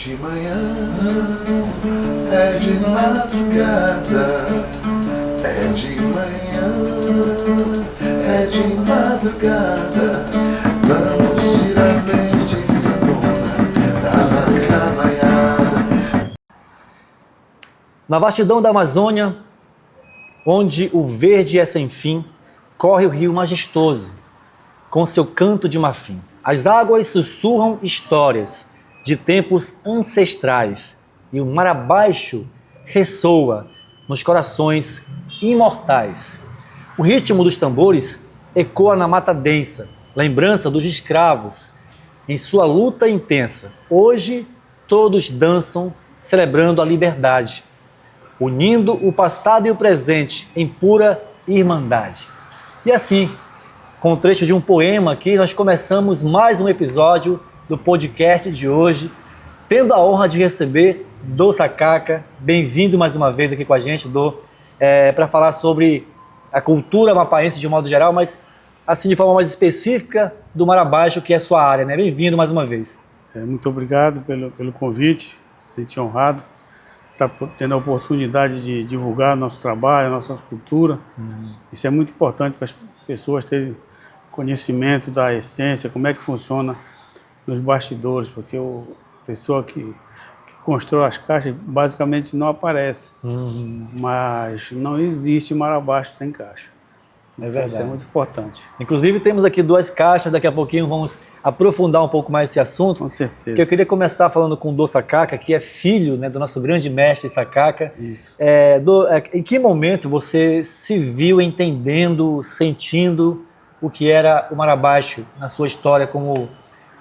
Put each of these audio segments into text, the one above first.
de manhã, é de madrugada, é de manhã, é de madrugada. Vamos tirar leite e cebola da vaca maiada. Na vastidão da Amazônia, onde o verde é sem fim, corre o rio majestoso, com seu canto de marfim. As águas sussurram histórias de tempos ancestrais e o mar abaixo ressoa nos corações imortais. O ritmo dos tambores ecoa na mata densa, lembrança dos escravos em sua luta intensa. Hoje todos dançam celebrando a liberdade, unindo o passado e o presente em pura irmandade. E assim, com o trecho de um poema aqui, nós começamos mais um episódio do podcast de hoje, tendo a honra de receber Dô Sacaca. Bem-vindo mais uma vez aqui com a gente, Dô, para falar sobre a cultura mapaense de um modo geral, mas assim de forma mais específica do Mar Abaixo, que é a sua área, né? Bem-vindo mais uma vez. Muito obrigado pelo convite, me senti honrado estar tendo a oportunidade de divulgar nosso trabalho, nossa cultura. Isso é muito importante para as pessoas terem conhecimento da essência, como é que funciona nos bastidores, porque a pessoa que constrói as caixas basicamente não aparece, mas não existe mar abaixo sem caixa. É verdade. Isso é muito importante. Inclusive temos aqui 2 caixas, daqui a pouquinho vamos aprofundar um pouco mais esse assunto. Com certeza. Que eu queria começar falando com o Dô Sacaca, que é filho, né, do nosso grande mestre Sacaca. Isso. Dô, em que momento você se viu entendendo, sentindo o que era o Mar Abaixo na sua história como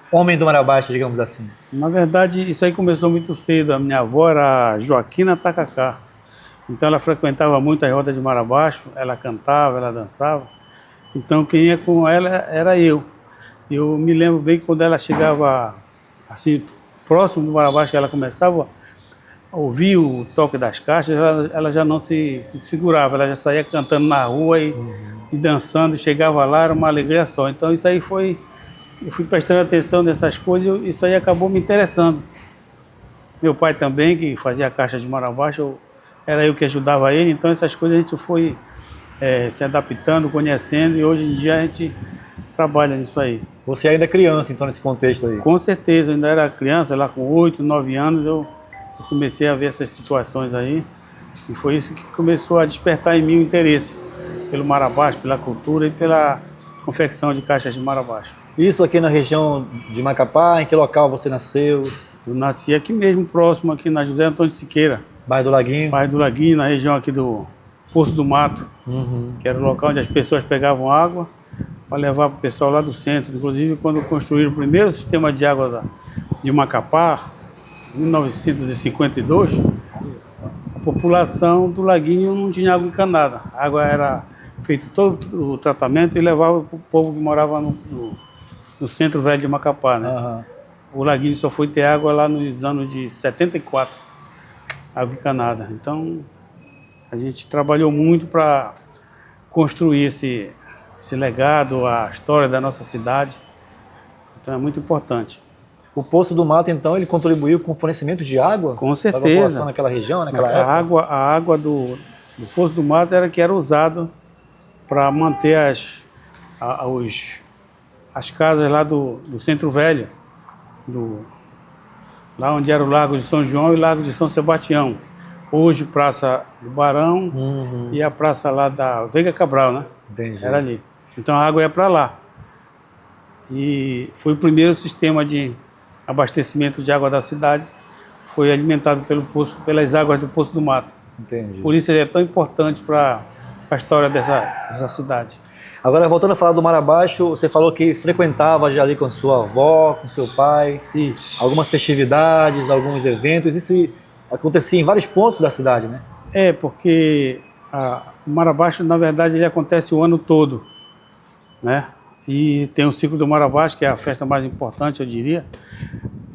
homem do Mar Abaixo, digamos assim? Na verdade, isso aí começou muito cedo. A minha avó era Joaquina Tacacá. Então ela frequentava muito a roda de Mar Abaixo, ela cantava, ela dançava. Então quem ia com ela era eu. Eu me lembro bem que quando ela chegava assim, próximo do Mar Abaixo, que ela começava a ouvir o toque das caixas, ela já não se segurava, ela já saía cantando na rua e dançando, e chegava lá, era uma alegria só. Então isso aí eu fui prestando atenção nessas coisas, isso aí acabou me interessando. Meu pai também, que fazia a caixa de Mar Abaixo, era eu que ajudava ele, então essas coisas a gente foi se adaptando, conhecendo, e hoje em dia a gente trabalha nisso aí. Você ainda é criança, então, nesse contexto aí? Com certeza, eu ainda era criança, lá com 8, 9 anos, eu comecei a ver essas situações aí, e foi isso que começou a despertar em mim o interesse pelo Mar Abaixo, pela cultura e pela confecção de caixas de Mar Abaixo. Isso aqui na região de Macapá, em que local você nasceu? Eu nasci aqui mesmo, próximo, aqui na José Antônio de Siqueira. Bairro do Laguinho? Bairro do Laguinho, na região aqui do Poço do Mato, que era o local onde as pessoas pegavam água para levar para o pessoal lá do centro. Inclusive, quando construíram o primeiro sistema de água de Macapá, em 1952, a população do Laguinho não tinha água encanada. A água era feito todo o tratamento e levava para o povo que morava no centro velho de Macapá, né? O Laguinho só foi ter água lá nos anos de 74, água encanada. Então, a gente trabalhou muito para construir esse legado, a história da nossa cidade. Então, é muito importante. O Poço do Mato, então, ele contribuiu com o fornecimento de água? Com certeza. Para a população naquela região, naquela época? A água do Poço do Mato era usada para manter as casas lá do Centro Velho, lá onde era o Lago de São João e o Lago de São Sebastião. Hoje, Praça do Barão e a praça lá da Veiga Cabral, né? Entendi. Era ali. Então a água ia para lá. E foi o primeiro sistema de abastecimento de água da cidade, foi alimentado pelas águas do Poço do Mato. Entendi. Por isso ele é tão importante para a história dessa cidade. Agora, voltando a falar do Mar Abaixo, você falou que frequentava já ali com sua avó, com seu pai. Sim. Algumas festividades, alguns eventos. Isso acontecia em vários pontos da cidade, né? Porque o Mar Abaixo, na verdade, ele acontece o ano todo, né? E tem o Ciclo do Mar Abaixo, que é a festa mais importante, eu diria.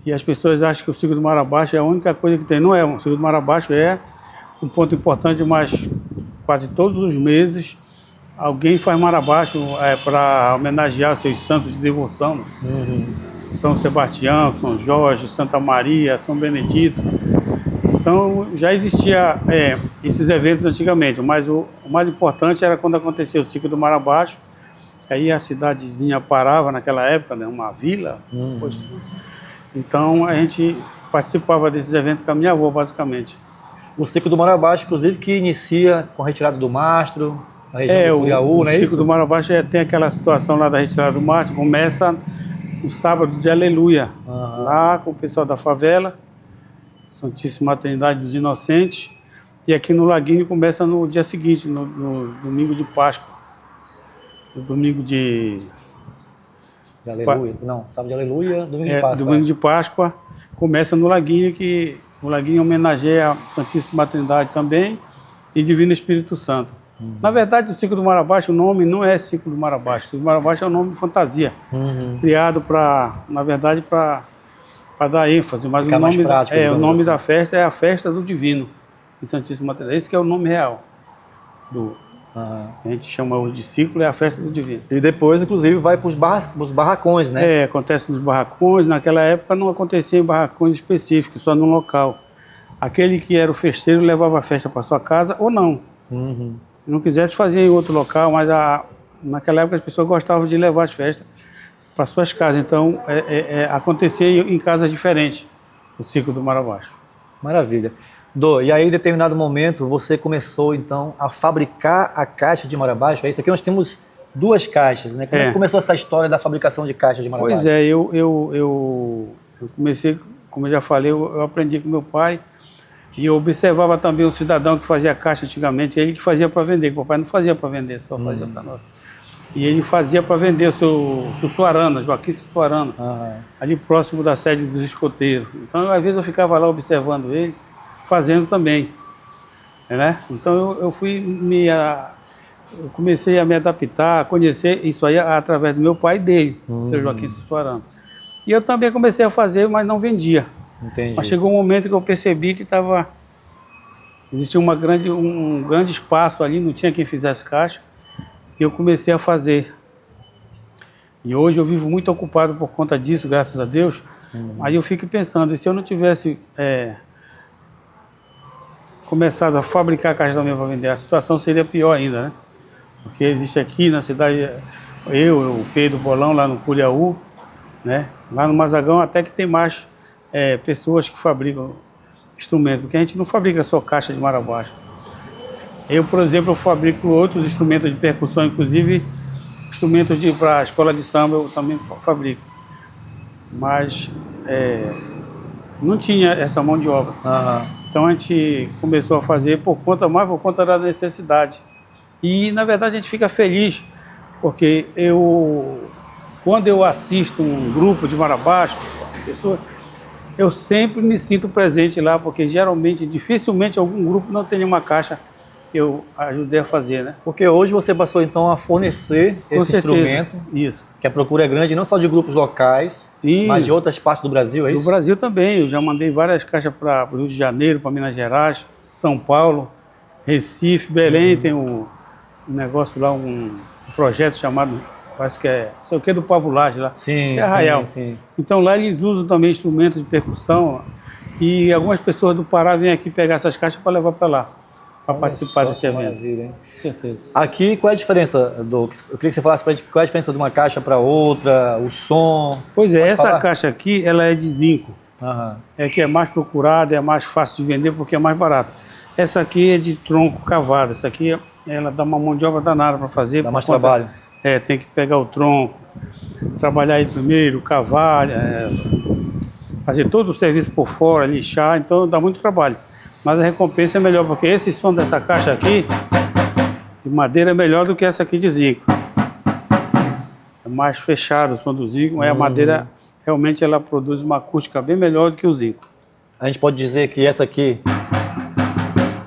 E as pessoas acham que o Ciclo do Mar Abaixo é a única coisa que tem. Não é. O Ciclo do Mar Abaixo é um ponto importante, mas quase todos os meses alguém faz Mar Abaixo para homenagear seus santos de devoção. São Sebastião, São Jorge, Santa Maria, São Benedito. Então já existia esses eventos antigamente, mas o mais importante era quando acontecia o ciclo do Mar Abaixo. Aí a cidadezinha parava naquela época, né, uma vila. Então a gente participava desses eventos com a minha avó, basicamente. O ciclo do Mar Abaixo, inclusive, que inicia com a retirada do mastro, na região do Curiaú, não é isso? O ciclo do Mar Abaixo tem aquela situação lá da retirada do mastro, começa no sábado de Aleluia, lá com o pessoal da favela, Santíssima Trindade dos Inocentes, e aqui no Laguinho começa no dia seguinte, no domingo de Páscoa. No domingo de Aleluia. Não, sábado de Aleluia, domingo de Páscoa. Domingo de Páscoa começa no Laguinho, que o Laguinho homenageia a Santíssima Trindade também e Divino Espírito Santo. Na verdade, o ciclo do Mar Abaixo, o nome não é ciclo do Mar Abaixo. O ciclo do Mar Abaixo é um nome de fantasia, criado na verdade, para dar ênfase. Mas ficar mais prático, o nome assim. da festa é a festa do Divino de Santíssima Trindade. Esse que é o nome real a gente chama hoje de ciclo, é a festa do Divino. E depois, inclusive, vai para os barracões, né? Acontece nos barracões. Naquela época não acontecia em barracões específicos, só num local. Aquele que era o festeiro levava a festa para sua casa ou não. Se não quisesse, fazia em outro local, mas naquela época as pessoas gostavam de levar as festas para suas casas. Então, acontecia em casas diferentes, o ciclo do Mar Abaixo. Maravilha. E aí, em determinado momento, você começou, então, a fabricar a caixa de Mar Abaixo. É isso aqui, nós temos 2 caixas, né? Como é que começou essa história da fabricação de caixa de Mar Abaixo? Pois é, eu comecei, como eu já falei, eu aprendi com meu pai e eu observava também um cidadão que fazia caixa antigamente, ele que fazia para vender, o papai não fazia para vender, só fazia para nós. E ele fazia para vender o seu Sussuarana, Joaquim Sussuarana, ali próximo da sede dos escoteiros. Então, às vezes eu ficava lá observando ele, fazendo também, né? Então eu comecei a me adaptar, a conhecer isso aí através do meu pai e dele, o seu Joaquim Sussuarana. E eu também comecei a fazer, mas não vendia. Entendi. Mas chegou um momento que eu percebi que existia um grande espaço ali, não tinha quem fizesse caixa, e eu comecei a fazer. E hoje eu vivo muito ocupado por conta disso, graças a Deus. Aí eu fico pensando, e se eu não tivesse começado a fabricar caixa também para vender, a situação seria pior ainda, né? Porque existe aqui na cidade, o Pedro Bolão, lá no Curiaú, né? Lá no Mazagão até que tem mais pessoas que fabricam instrumentos, porque a gente não fabrica só caixa de Mar Abaixo. Eu, por exemplo, fabrico outros instrumentos de percussão, inclusive instrumentos para a escola de samba eu também fabrico. Mas não tinha essa mão de obra. Então a gente começou a fazer por conta da necessidade. E na verdade a gente fica feliz, porque quando eu assisto um grupo de Mar Abaixo, eu sempre me sinto presente lá, porque dificilmente algum grupo não tem uma caixa que eu ajudei a fazer, né? Porque hoje você passou então a fornecer esse instrumento, isso, que a procura é grande, não só de grupos locais, sim, mas de outras partes do Brasil, é isso? Do Brasil também, eu já mandei várias caixas para o Rio de Janeiro, para Minas Gerais, São Paulo, Recife, Belém, tem um negócio lá, um projeto chamado, parece que sei o que, do Pavulagem lá, sim, acho que é Arraial. Sim. Então lá eles usam também instrumentos de percussão e algumas pessoas do Pará vêm aqui pegar essas caixas para levar para lá, para participar desse evento. Maravilha, hein? Com certeza. Aqui, qual é a diferença, eu queria que você falasse para a gente qual é a diferença de uma caixa para outra, o som? Pois é, Pode essa falar? caixa aqui, ela é de zinco. É que é mais procurada, é mais fácil de vender porque é mais barato. Essa aqui é de tronco cavado, essa aqui ela dá uma mão de obra danada para fazer. Dá mais trabalho. Tem que pegar o tronco, trabalhar ele primeiro, cavar, fazer todo o serviço por fora, lixar, então dá muito trabalho. Mas a recompensa é melhor, porque esse som dessa caixa aqui, de madeira, é melhor do que essa aqui de zinco. É mais fechado o som do zinco, mas a madeira realmente ela produz uma acústica bem melhor do que o zinco. A gente pode dizer que essa aqui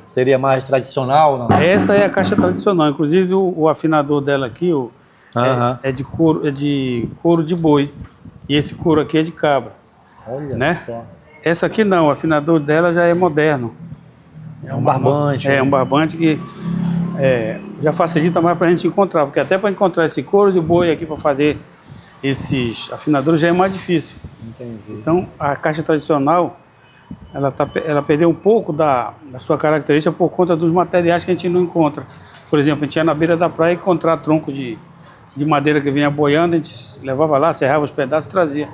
seria mais tradicional, não? Essa é a caixa tradicional, inclusive o afinador dela aqui é de couro de boi, e esse couro aqui é de cabra. Olha, né? Só. Essa aqui não, o afinador dela já é moderno. É um barbante. É um barbante que já facilita mais para a gente encontrar, porque até para encontrar esse couro de boi aqui para fazer esses afinadores já é mais difícil. Entendi. Então, a caixa tradicional, ela perdeu um pouco da sua característica por conta dos materiais que a gente não encontra. Por exemplo, a gente ia na beira da praia encontrar tronco de madeira que vinha boiando, a gente levava lá, serrava os pedaços e trazia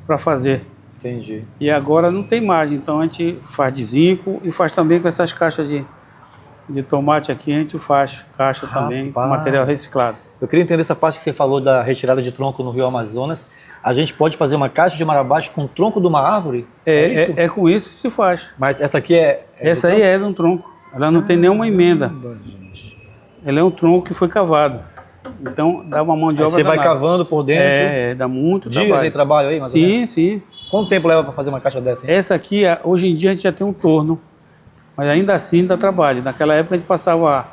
para fazer. Entendi. E agora não tem mais, então a gente faz de zinco e faz também com essas caixas de tomate aqui, a gente faz caixa também com material reciclado. Eu queria entender essa parte que você falou da retirada de tronco no Rio Amazonas. A gente pode fazer uma caixa de marabaixo com o tronco de uma árvore? Isso? É com isso que se faz. Mas essa aqui Essa aí é de um tronco. Ela não tem nenhuma emenda. Ela é um tronco que foi cavado. Então dá uma mão de obra Você vai danada. cavando por dentro. Dá muito Dias trabalho. de trabalho aí, mais ou menos? Sim. Quanto tempo leva para fazer uma caixa dessa? Essa aqui, hoje em dia, a gente já tem um torno. Mas ainda assim dá trabalho. Naquela época a gente passava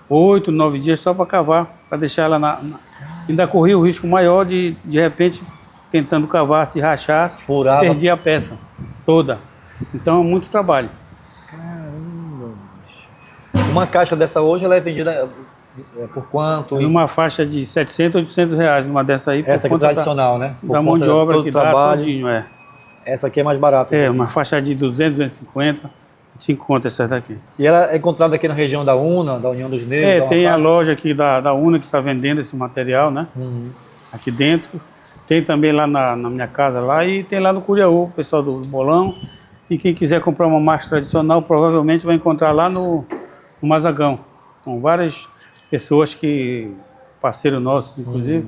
8, 9 dias só para cavar, para deixar ela ainda corria o risco maior de repente, tentando cavar, se rachar, Furava. perdia a peça toda. Então é muito trabalho. Uma caixa dessa hoje ela é vendida por quanto? Em uma faixa de 700, 800 reais, uma dessa aí. Essa aqui é tradicional, né? Por Da mão de obra que dá trabalho. todinho, Essa aqui é mais barata. uma faixa de 200, 250, a gente encontra essa daqui. E ela é encontrada aqui na região da UNA, da União dos Negros? da Tem a Amapá? loja aqui da UNA que está vendendo esse material, né? Aqui dentro. Tem também lá na minha casa lá e tem lá no Curiaú, o pessoal do Bolão. E quem quiser comprar uma marca tradicional, provavelmente vai encontrar lá no Mazagão. Com várias pessoas parceiros nossos, inclusive,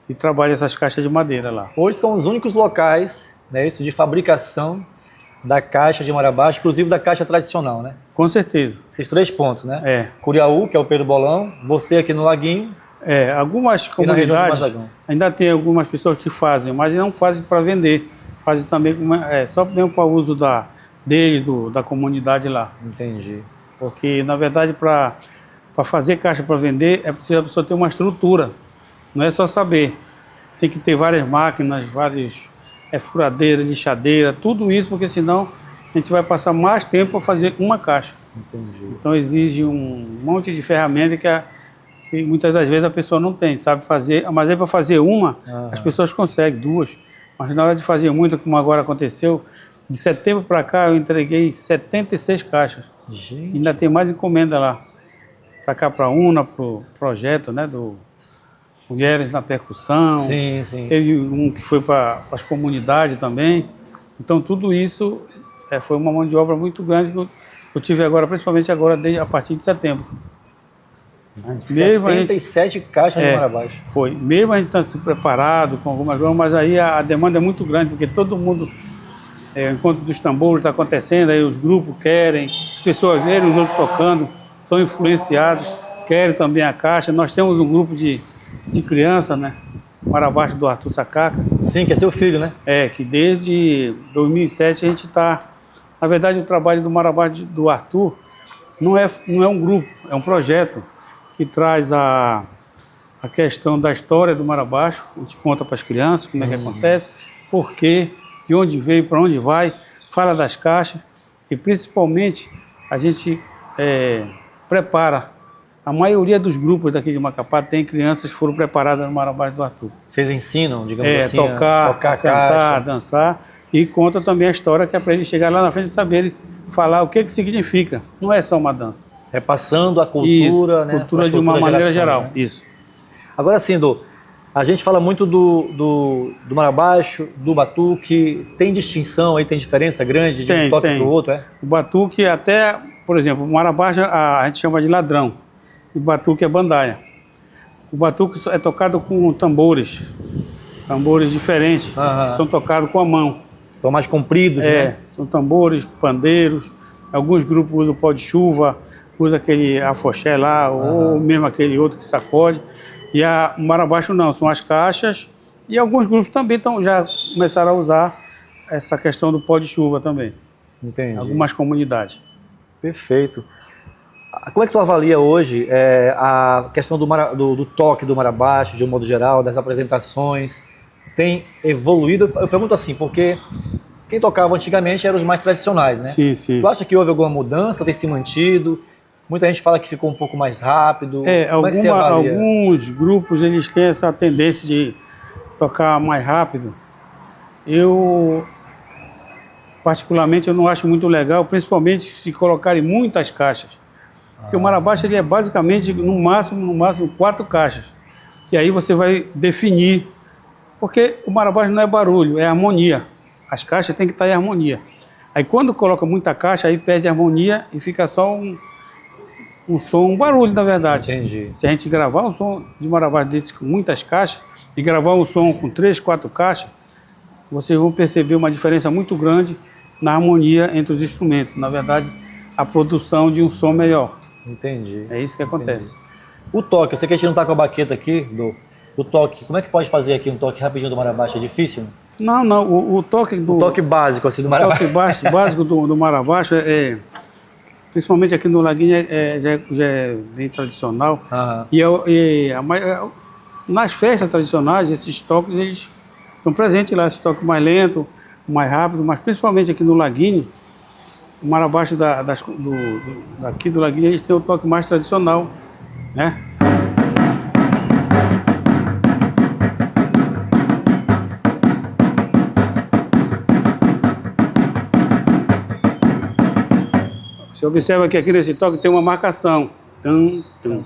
que trabalham essas caixas de madeira lá. Hoje são os únicos locais, né, isso, de fabricação da caixa de marabaixo, inclusive da caixa tradicional, né? Com certeza. Esses 3 pontos, né? É. Curiaú, que é o Pedro Bolão, você aqui no Laguinho. Algumas E na região do comunidades Mazagão? ainda tem algumas pessoas que fazem, mas não fazem para vender. Fazem também só mesmo para uso da comunidade lá. Entendi. Porque, na verdade, para fazer caixa para vender, é preciso a pessoa ter uma estrutura. Não é só saber. Tem que ter várias máquinas, furadeiras, lixadeira, tudo isso, porque senão a gente vai passar mais tempo para fazer uma caixa. Entendi. Então exige um monte de ferramenta que muitas das vezes a pessoa não tem, sabe fazer. Mas aí para fazer uma, as pessoas conseguem, 2. Mas na hora de fazer muita, como agora aconteceu, de setembro para cá eu entreguei 76 caixas. Gente. Ainda tem mais encomenda lá. Para cá, para a UNA, para o projeto, né, do Mulheres na Percussão. Sim, sim. Teve um que foi para as comunidades também. Então tudo isso foi uma mão de obra muito grande que eu tive agora, principalmente agora, a partir de setembro. Mesmo 77 caixas de marabaixo. Foi. Mesmo a gente está se preparado com algumas coisas, mas aí a demanda é muito grande, porque todo mundo, o encontro dos tambores está acontecendo, aí os grupos querem, as pessoas verem os outros tocando, são influenciados, querem também a caixa. Nós temos um grupo de criança, né? Marabaixo do Arthur Sacaca. Sim, que é seu filho, né? Que desde 2007 a gente está... Na verdade, o trabalho do Marabaixo do Arthur não é um grupo, é um projeto que traz a questão da história do Marabaixo. A gente conta para as crianças como é que acontece, por quê, de onde veio, para onde vai, fala das caixas e principalmente a gente prepara. A maioria dos grupos daqui de Macapá tem crianças que foram preparadas no Marabaixo do Arthur. Vocês ensinam, digamos assim, tocar, cantar, caixa, dançar, e conta também a história que é para eles chegar lá na frente e saberem falar o que significa. Não é só uma dança. Repassando a cultura, isso, né? Cultura de uma maneira geral. Né? Isso. Agora sim, a gente fala muito do marabaixo, do batuque. Tem distinção aí, tem diferença grande de um toque para o outro, é? O batuque até, por exemplo, o marabaixo a gente chama de ladrão. E o batuque é bandaia. O batuque é tocado com tambores diferentes, que são tocados com a mão. São mais compridos, né? São tambores, pandeiros. Alguns grupos usam pó de chuva, usa aquele afoxé lá, ou mesmo aquele outro que sacode. E o marabaixo não, são as caixas. E alguns grupos também já começaram a usar essa questão do pó de chuva também. Entendi. Algumas comunidades. Perfeito. Como é que tu avalia hoje a questão do toque do marabaixo, de um modo geral, das apresentações? Tem evoluído? Eu pergunto assim, porque quem tocava antigamente eram os mais tradicionais, né? Sim, sim. Tu acha que houve alguma mudança, tem se mantido? Muita gente fala que ficou um pouco mais rápido. Como é que você avalia? Alguns grupos eles têm essa tendência de tocar mais rápido, eu particularmente eu não acho muito legal, principalmente se colocarem muitas caixas. Porque o marabaixo ele é basicamente, no máximo 4 caixas. E aí você vai definir, porque o marabaixo não é barulho, é harmonia. As caixas têm que estar em harmonia. Aí quando coloca muita caixa, aí perde a harmonia e fica só um som, um barulho, na verdade. Entendi. Se a gente gravar um som de marabaixo desse com muitas caixas e gravar um som com 3, 4 caixas, vocês vão perceber uma diferença muito grande na harmonia entre os instrumentos. Na verdade, a produção de um som melhor. Entendi. É isso que acontece. O toque, eu sei que a gente não tá com a baqueta aqui, o toque, como é que pode fazer aqui um toque rapidinho do marabaixo? É difícil? Não, o toque do... O toque básico, assim, do O marabaixo. toque básico do marabaixo principalmente aqui no Laguinho, já é bem tradicional. Aham. Nas festas tradicionais, esses toques eles estão presentes lá, esse toque mais lento, mais rápido, mas principalmente aqui no Laguinho, o marabaixo daqui do Laguinho, eles têm o toque mais tradicional, né? Você observa que aqui nesse toque tem uma marcação. Tum, tum.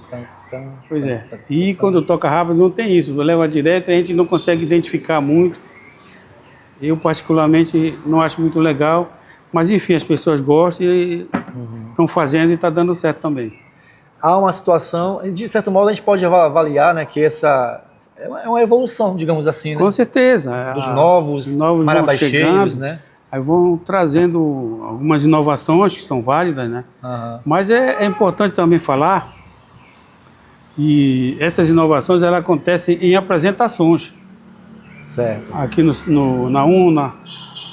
Pois é. E quando toca rápido não tem isso. Leva direto e a gente não consegue identificar muito. Eu particularmente não acho muito legal. Mas enfim, as pessoas gostam e estão fazendo e está dando certo também. Há uma situação, de certo modo a gente pode avaliar, né, que essa é uma evolução, digamos assim, né? Com certeza. Dos novos vão marabaixeiros, chegando, né? Aí vão trazendo algumas inovações que são válidas, né? Aham. Mas é importante também falar que essas inovações elas acontecem em apresentações. Certo. Aqui na UNA,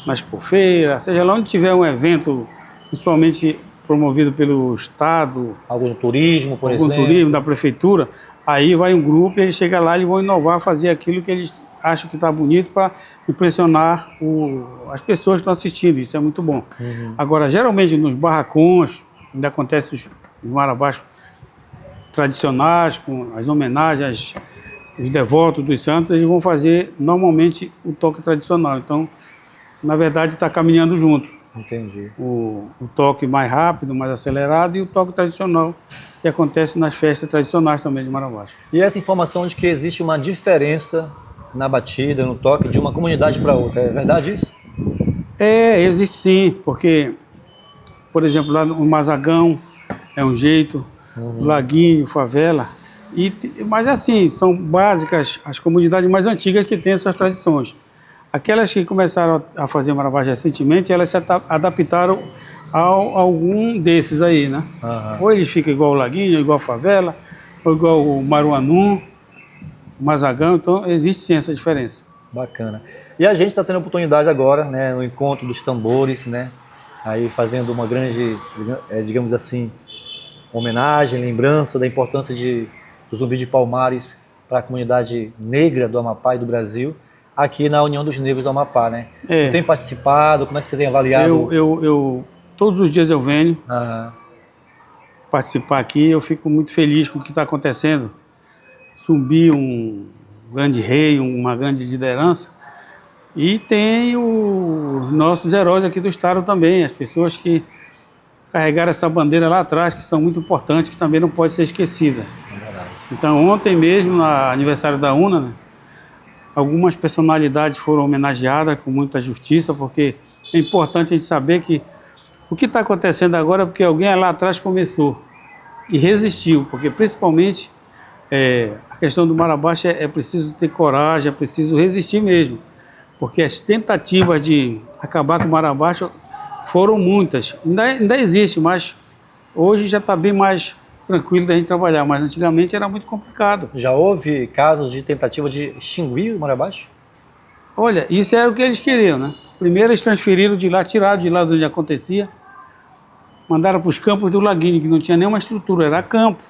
na Expofeira, seja lá onde tiver um evento, principalmente promovido pelo Estado, Algum turismo, por algum exemplo. turismo da Prefeitura, aí vai um grupo e eles chegam lá e vão inovar, fazer aquilo que eles acham que está bonito para impressionar as pessoas que estão assistindo. Isso é muito bom. Agora, geralmente nos barracões, onde acontece os marabaixos tradicionais, com as homenagens, os devotos dos santos, eles vão fazer normalmente o toque tradicional. Então, na verdade, está caminhando junto. Entendi. O toque mais rápido, mais acelerado e o toque tradicional, que acontece nas festas tradicionais também de Marabaixo. E essa informação de que existe uma diferença na batida, no toque, de uma comunidade para outra, é verdade isso? Existe sim, porque, por exemplo, lá no Mazagão é um jeito, Laguinho, Favela, mas assim, são básicas as comunidades mais antigas que têm essas tradições. Aquelas que começaram a fazer Marabaixo recentemente, elas se adaptaram a algum desses aí, né? Ou eles ficam igual o Laguinho, igual a Favela, ou igual o Maruanu, o Mazagão, então existe sim essa diferença. Bacana. E a gente está tendo a oportunidade agora, né, no encontro dos tambores, né, aí fazendo uma grande, digamos assim, homenagem, lembrança da importância do Zumbi de Palmares para a comunidade negra do Amapá e do Brasil, aqui na União dos Negros do Amapá, né? Você tem participado? Como é que você tem avaliado? Todos os dias eu venho Aham. participar aqui, eu fico muito feliz com o que está acontecendo. Zumbi, um grande rei, uma grande liderança, e tem os nossos heróis aqui do estado também, as pessoas que carregaram essa bandeira lá atrás, que são muito importantes, que também não pode ser esquecidas. Então, ontem mesmo, no aniversário da UNA, né, algumas personalidades foram homenageadas com muita justiça, porque é importante a gente saber que o que está acontecendo agora é porque alguém lá atrás começou e resistiu, porque principalmente a questão do Marabaixo é preciso ter coragem, é preciso resistir mesmo, porque as tentativas de acabar com o Marabaixo foram muitas, ainda existe, mas hoje já está bem mais tranquilo da gente trabalhar, mas antigamente era muito complicado. Já houve casos de tentativa de extinguir o Marabaixo? Olha, isso era o que eles queriam, né? Primeiro eles transferiram de lá, tiraram de lá onde acontecia, mandaram para os campos do Laguinho, que não tinha nenhuma estrutura, era campo.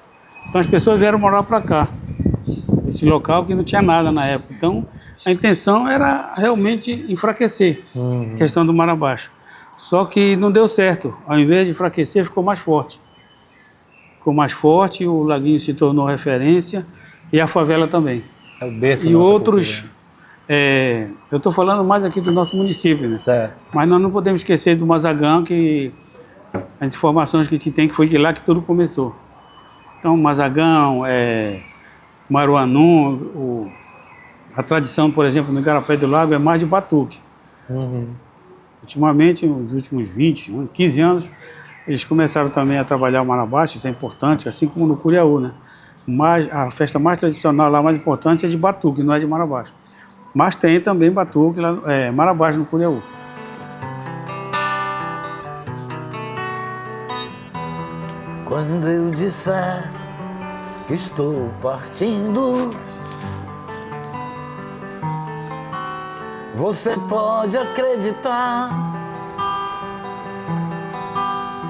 Então as pessoas vieram morar para cá, esse local que não tinha nada na época. Então a intenção era realmente enfraquecer a questão do Marabaixo. Só que não deu certo, ao invés de enfraquecer, ficou mais forte. Ficou mais forte, o Laguinho se tornou referência e a favela também. É o berço da E nossa outros cultura, né? Eu estou falando mais aqui do nosso município, né? Certo. Mas nós não podemos esquecer do Mazagão, que as informações que a gente tem que foi de lá que tudo começou. Então, Mazagão, Maruanu, a tradição, por exemplo, no Igarapé do Lago é mais de batuque. Ultimamente, nos últimos 20, 15 anos, eles começaram também a trabalhar o Marabás, isso é importante, assim como no Curiaú, né? Mas a festa mais tradicional lá, mais importante, é de batuque, não é de Marabás. Mas tem também batuque lá, Marabás no Curiaú. Quando eu disser que estou partindo, você pode acreditar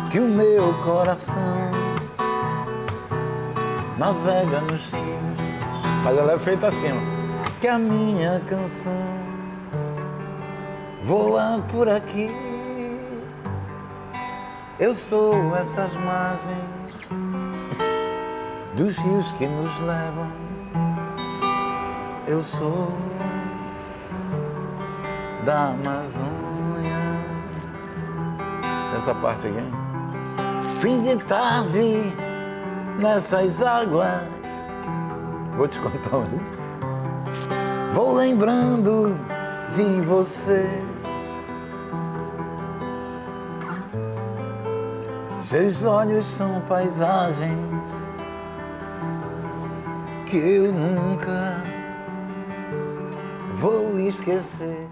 que o meu coração navega nos rios. Mas ela é feita assim, ó. Que a minha canção voa por aqui. Eu sou essas margens dos rios que nos levam. Eu sou da Amazônia. Essa parte aqui. Fim de tarde nessas águas. Vou te contar um. Vou lembrando de você. Seus olhos são paisagens que eu nunca vou esquecer.